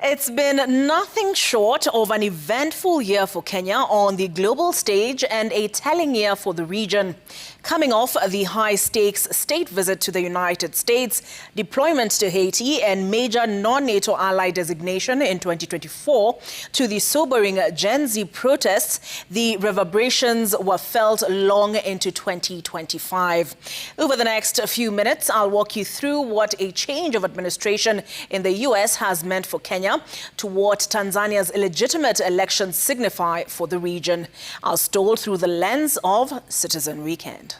It's been nothing short of an eventful year for Kenya on the global stage and a telling year for the region. Coming off the high-stakes state visit to the United States, deployment to Haiti and major non-NATO ally designation in 2024, to the sobering Gen Z protests, the reverberations were felt long into 2025. Over the next few minutes, I'll walk you through what a change of administration in the U.S. has meant for Kenya, to what Tanzania's illegitimate elections signify for the region. I'll stroll through the lens of Citizen Weekend.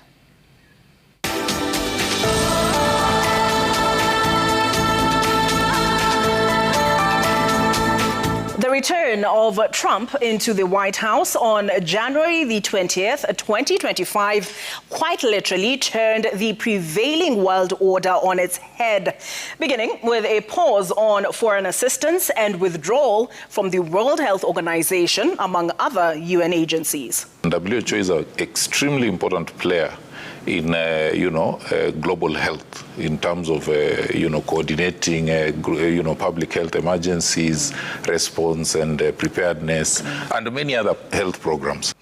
The return of Trump into the White House on January the 20th, 2025, quite literally turned the prevailing world order on its head, beginning with a pause on foreign assistance and withdrawal from the World Health Organization, among other UN agencies. WHO is an extremely important player in, global health in terms of, coordinating, public health emergencies, response and preparedness, and many other health programs.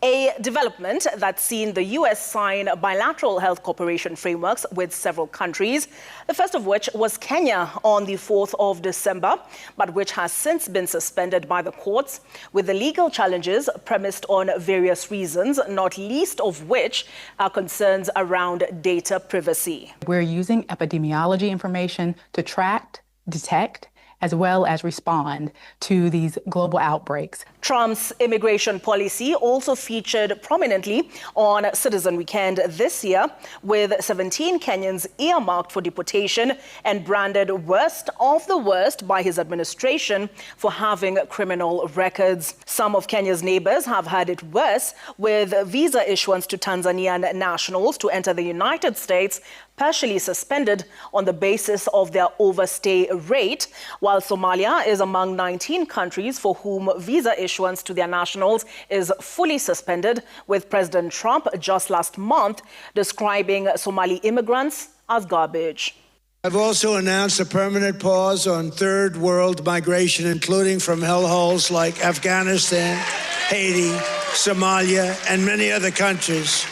A development that's seen the U.S. sign bilateral health cooperation frameworks with several countries, the first of which was Kenya on the 4th of December, but which has since been suspended by the courts, with the legal challenges premised on various reasons, not least of which are concerns around data privacy. We're using epidemiology information to track, detect, as well as respond to these global outbreaks. Trump's immigration policy also featured prominently on Citizen Weekend this year, with 17 Kenyans earmarked for deportation and branded worst of the worst by his administration for having criminal records. Some of Kenya's neighbors have had it worse, with visa issuance to Tanzanian nationals to enter the United States partially suspended on the basis of their overstay rate, while Somalia is among 19 countries for whom visa issuance to their nationals is fully suspended, with President Trump just last month describing Somali immigrants as garbage. I've also announced a permanent pause on third world migration, including from hellholes like Afghanistan, Haiti, Somalia, and many other countries.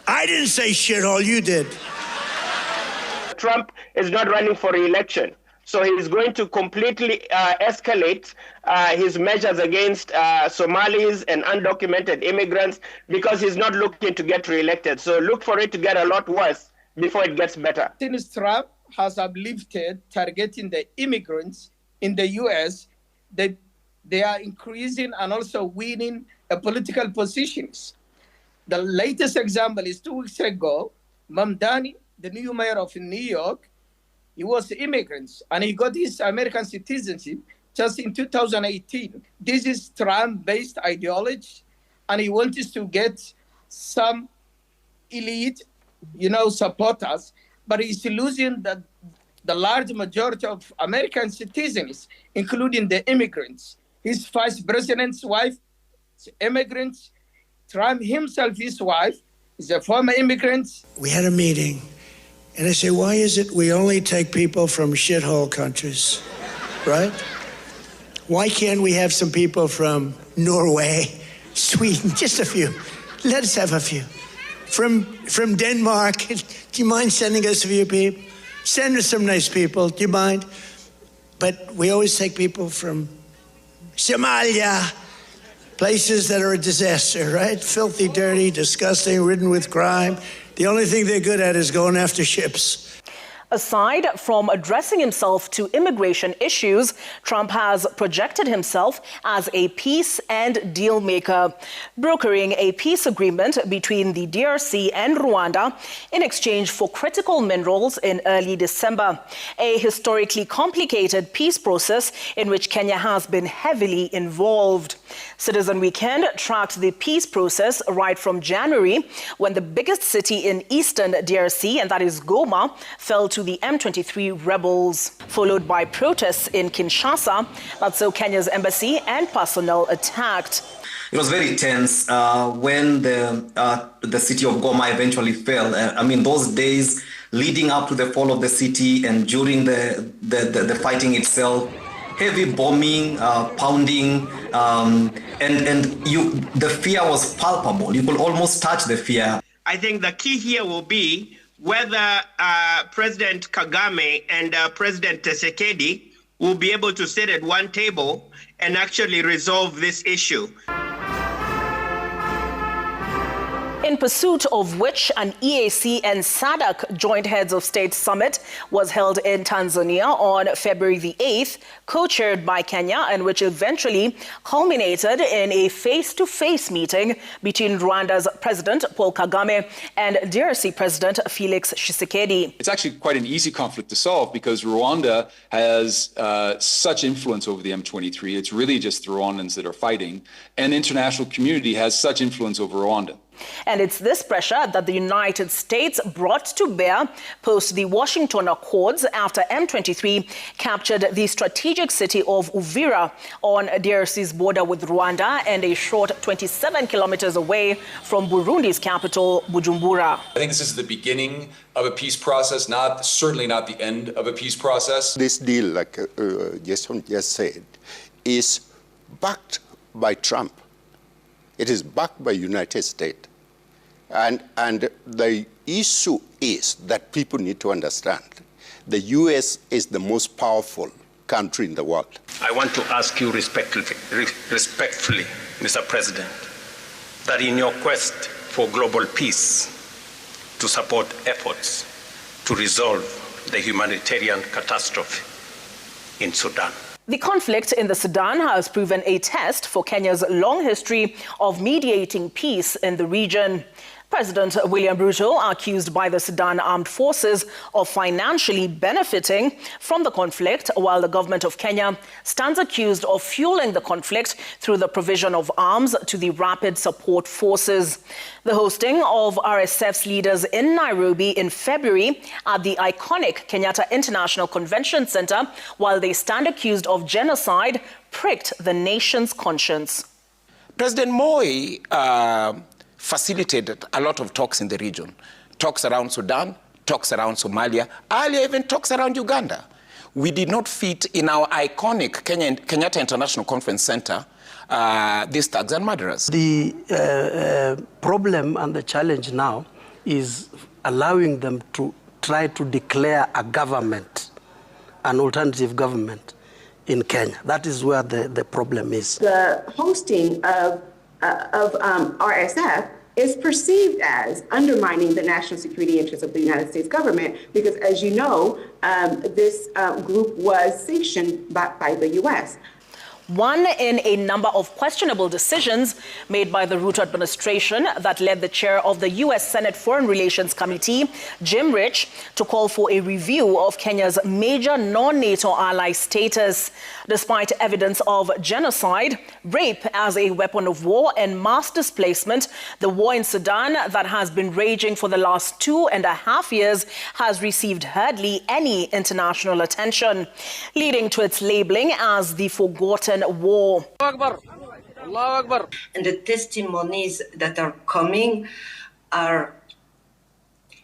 I didn't say shithole, you did. Trump is not running for re-election, so he's going to completely escalate his measures against Somalis and undocumented immigrants, because he's not looking to get re-elected. So look for it to get a lot worse before it gets better. Since Trump has uplifted targeting the immigrants in the U.S., they are increasing and also winning political positions. The latest example is 2 weeks ago, Mamdani, the new mayor of New York, he was immigrants and he got his American citizenship just in 2018. This is Trump-based ideology, and he wants to get some elite, supporters, but he's losing the large majority of American citizens, including the immigrants. His vice president's wife is immigrants. Trump himself, his wife, is a former immigrant. We had a meeting, and I say, why is it we only take people from shithole countries, right? Why can't we have some people from Norway, Sweden, just a few? Let us have a few. From Denmark, do you mind sending us a few people? Send us some nice people, do you mind? But we always take people from Somalia, places that are a disaster, right? Filthy, dirty, disgusting, ridden with crime. The only thing they're good at is going after ships. Aside from addressing himself to immigration issues, Trump has projected himself as a peace and deal maker, brokering a peace agreement between the DRC and Rwanda in exchange for critical minerals in early December, a historically complicated peace process in which Kenya has been heavily involved. Citizen Weekend tracked the peace process right from January, when the biggest city in eastern DRC, and that is Goma, fell to the M23 rebels, followed by protests in Kinshasa that saw Kenya's embassy and personnel attacked. It was very tense when the city of Goma eventually fell. I mean, those days leading up to the fall of the city and during the fighting itself, heavy bombing, pounding, and the fear was palpable. You could almost touch the fear. I think the key here will be whether President Kagame and President Tshisekedi will be able to sit at one table and actually resolve this issue. In pursuit of which an EAC and SADC joint heads of state summit was held in Tanzania on February the 8th, co-chaired by Kenya, and which eventually culminated in a face-to-face meeting between Rwanda's President Paul Kagame and DRC President Felix Tshisekedi. It's actually quite an easy conflict to solve because Rwanda has such influence over the M23. It's really just the Rwandans that are fighting, and the international community has such influence over Rwanda. And it's this pressure that the United States brought to bear post the Washington Accords after M23 captured the strategic city of Uvira on DRC's border with Rwanda and a short 27 kilometers away from Burundi's capital, Bujumbura. I think this is the beginning of a peace process, certainly not the end of a peace process. This deal, like Jason just said, is backed by Trump. It is backed by United States. And the issue is that people need to understand the U.S. is the most powerful country in the world. I want to ask you respectfully, Mr. President, that in your quest for global peace, to support efforts to resolve the humanitarian catastrophe in Sudan. The conflict in the Sudan has proven a test for Kenya's long history of mediating peace in the region. President William Ruto, accused by the Sudan Armed Forces of financially benefiting from the conflict, while the government of Kenya stands accused of fueling the conflict through the provision of arms to the Rapid Support Forces. The hosting of RSF's leaders in Nairobi in February at the iconic Kenyatta International Convention Center, while they stand accused of genocide, pricked the nation's conscience. President Moi facilitated a lot of talks in the region. Talks around Sudan, talks around Somalia, earlier even talks around Uganda. We did not fit in our iconic Kenyatta International Conference Center these thugs and murderers. The problem and the challenge now is allowing them to try to declare a government, an alternative government in Kenya. That is where the problem is. The hosting of RSF is perceived as undermining the national security interests of the United States government because, as you know, this group was sanctioned by the U.S. One in a number of questionable decisions made by the Ruto administration that led the chair of the U.S. Senate Foreign Relations Committee, Jim Rich, to call for a review of Kenya's major non-NATO ally status, despite evidence of genocide, rape as a weapon of war, and mass displacement. The war in Sudan that has been raging for the last 2.5 years has received hardly any international attention, leading to its labeling as the forgotten war. And the testimonies that are coming they're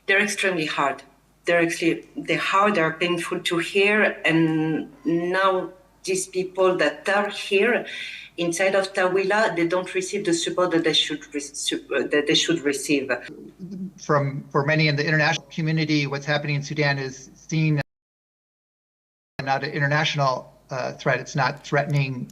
extremely hard. They're hard, they're painful to hear, and now these people that are here inside of Tawila, they don't receive the support that they should receive. For many in the international community, what's happening in Sudan is seen as not an international threat. It's not threatening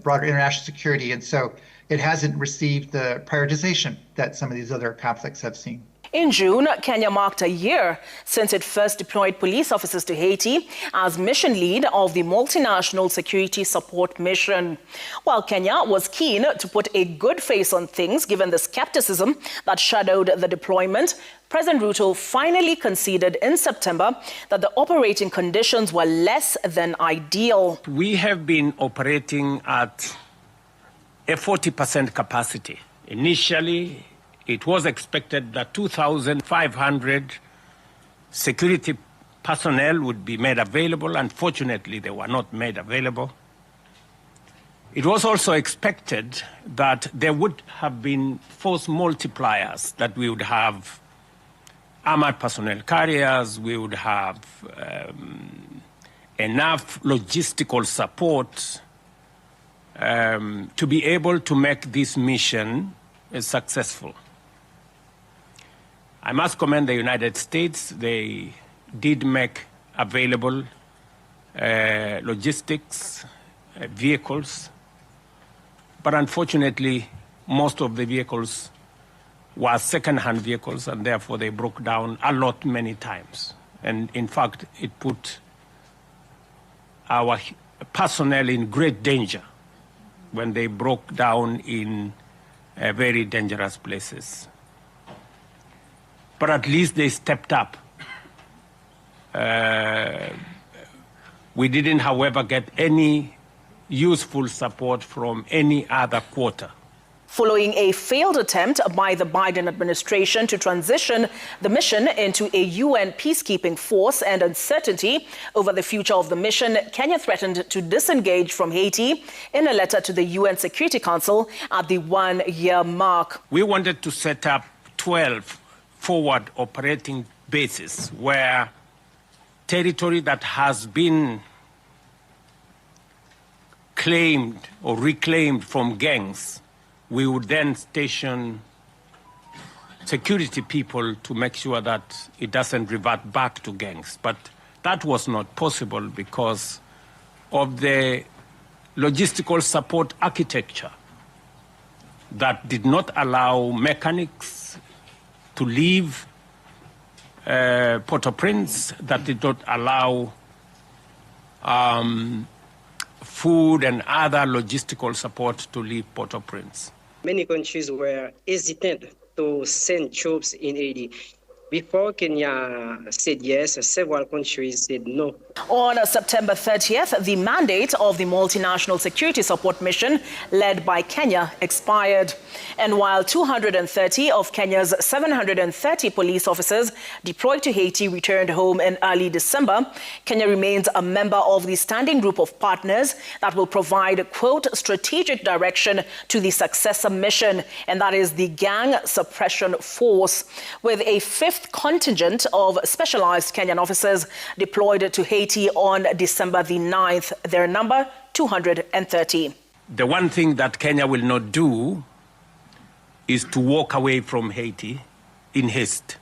broader international security, and so it hasn't received the prioritization that some of these other conflicts have seen. In June, Kenya marked a year since it first deployed police officers to Haiti as mission lead of the multinational security support mission. While Kenya was keen to put a good face on things given the skepticism that shadowed the deployment, President Ruto finally conceded in September that the operating conditions were less than ideal. We have been operating at a 40% capacity. Initially, it was expected that 2,500 security personnel would be made available. Unfortunately, they were not made available. It was also expected that there would have been force multipliers, that we would have armored personnel carriers, we would have enough logistical support to be able to make this mission successful. I must commend the United States. They did make available logistics, vehicles, but unfortunately, most of the vehicles were second-hand vehicles, and therefore they broke down a lot many times. And in fact, it put our personnel in great danger when they broke down in very dangerous places. But at least they stepped up. We didn't, however, get any useful support from any other quarter. Following a failed attempt by the Biden administration to transition the mission into a UN peacekeeping force and uncertainty over the future of the mission, Kenya threatened to disengage from Haiti in a letter to the UN Security Council at the one-year mark. We wanted to set up 12 forward operating bases where territory that has been claimed or reclaimed from gangs, we would then station security people to make sure that it doesn't revert back to gangs. But that was not possible because of the logistical support architecture that did not allow mechanics to leave Port-au-Prince, that did not allow food and other logistical support to leave Port-au-Prince. Many countries were hesitant to send troops in Haiti. Before Kenya said yes, several countries said no. On September 30th, the mandate of the multinational security support mission led by Kenya expired. And while 230 of Kenya's 730 police officers deployed to Haiti returned home in early December, Kenya remains a member of the standing group of partners that will provide, quote, strategic direction to the successor mission, and that is the Gang Suppression Force, with a fifth contingent of specialized Kenyan officers deployed to Haiti on December the 9th. Their number, 230. The one thing that Kenya will not do is to walk away from Haiti in haste.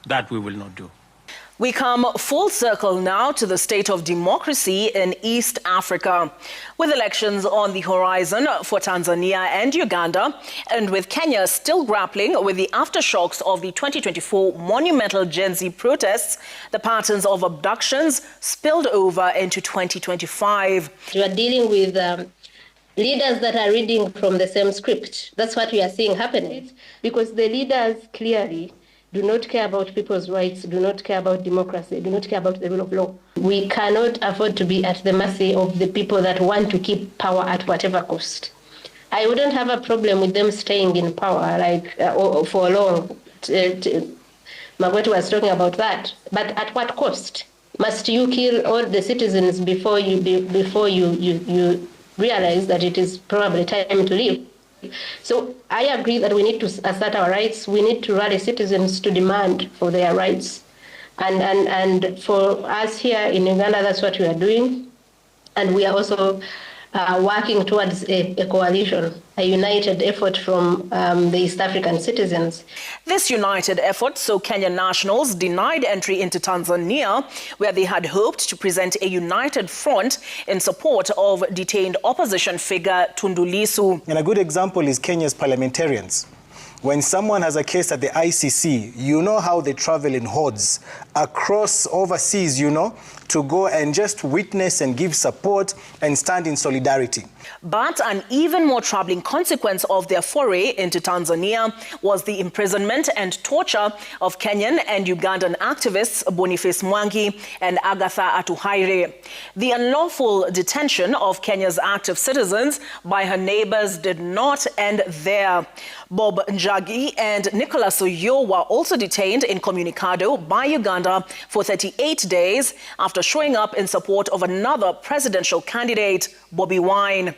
That we will not do. We come full circle now to the state of democracy in East Africa. With elections on the horizon for Tanzania and Uganda, and with Kenya still grappling with the aftershocks of the 2024 monumental Gen Z protests, the patterns of abductions spilled over into 2025. You are dealing with leaders that are reading from the same script. That's what we are seeing happening, because the leaders clearly do not care about people's rights, do not care about democracy, do not care about the rule of law. We cannot afford to be at the mercy of the people that want to keep power at whatever cost. I wouldn't have a problem with them staying in power for long. Magwetu was talking about that. But at what cost? Must you kill all the citizens before you realize that it is probably time to leave? So I agree that we need to assert our rights. We need to rally citizens to demand for their rights. And for us here in Uganda, that's what we are doing. And we are also working towards a coalition, a united effort from the East African citizens. This united effort saw Kenyan nationals denied entry into Tanzania, where they had hoped to present a united front in support of detained opposition figure Tundu Lissu. And a good example is Kenya's parliamentarians. When someone has a case at the ICC, you know how they travel in hordes across overseas, to go and just witness and give support and stand in solidarity. But an even more troubling consequence of their foray into Tanzania was the imprisonment and torture of Kenyan and Ugandan activists Boniface Mwangi and Agatha Atuhaire. The unlawful detention of Kenya's active citizens by her neighbors did not end there. Bob Njau Njagi and Nicholas Oyo were also detained incommunicado by Uganda for 38 days after showing up in support of another presidential candidate, Bobi Wine.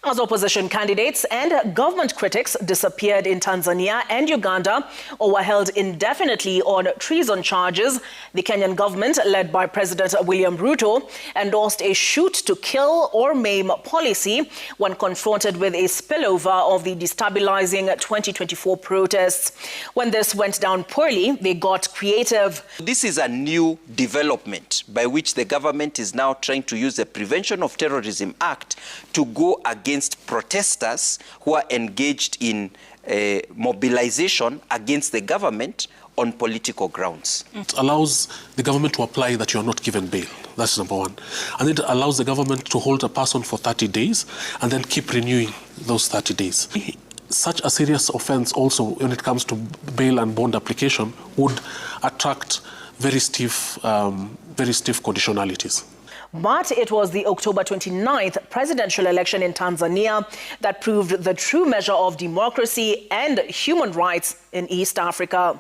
As opposition candidates and government critics disappeared in Tanzania and Uganda or were held indefinitely on treason charges, the Kenyan government, led by President William Ruto, endorsed a shoot to kill or maim policy when confronted with a spillover of the destabilizing 2024 protests. When this went down poorly, they got creative. This is a new development by which the government is now trying to use the Prevention of Terrorism Act to go against protesters who are engaged in mobilization against the government on political grounds. It allows the government to apply that you are not given bail. That's number one. And it allows the government to hold a person for 30 days and then keep renewing those 30 days. Such a serious offense also, when it comes to bail and bond application, would attract very stiff conditionalities. But it was the October 29th presidential election in Tanzania that proved the true measure of democracy and human rights in East Africa.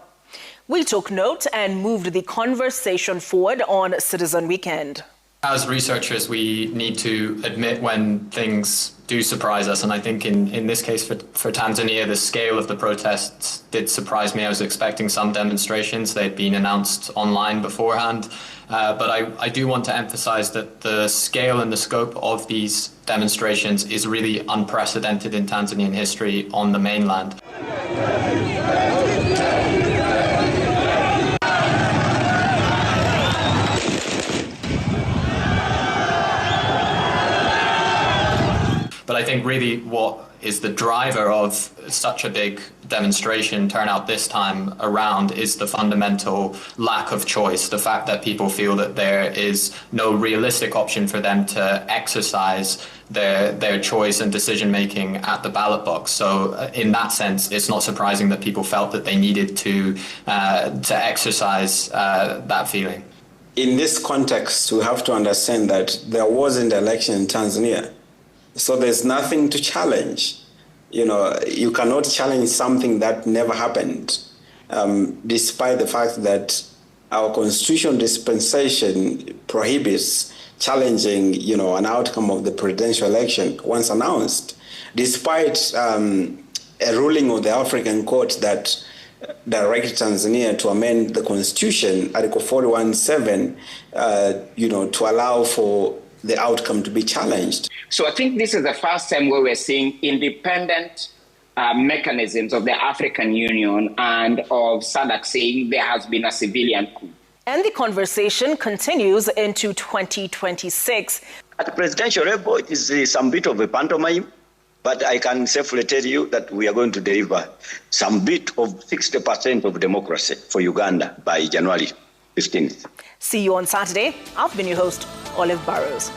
We took note and moved the conversation forward on Citizen Weekend. As researchers, we need to admit when things do surprise us. And I think in this case for Tanzania, the scale of the protests did surprise me. I was expecting some demonstrations. They'd been announced online beforehand. But I do want to emphasize that the scale and the scope of these demonstrations is really unprecedented in Tanzanian history on the mainland. But I think really what is the driver of such a big demonstration turnout this time around is the fundamental lack of choice, the fact that people feel that there is no realistic option for them to exercise their choice and decision-making at the ballot box. So in that sense, it's not surprising that people felt that they needed to exercise that feeling. In this context, we have to understand that there wasn't an election in Tanzania. So there's nothing to challenge. You know, you cannot challenge something that never happened, despite the fact that our constitutional dispensation prohibits challenging, you know, an outcome of the presidential election once announced, despite a ruling of the African Court that directed Tanzania to amend the constitution, Article 41(7), you know, to allow for the outcome to be challenged. So I think this is the first time where we're seeing independent mechanisms of the African Union and of SADC saying there has been a civilian coup. And the conversation continues into 2026. At the presidential level, it is some bit of a pantomime, but I can safely tell you that we are going to deliver some bit of 60% of democracy for Uganda by January 15th. See you on Saturday. I've been your host, Olive Burrows.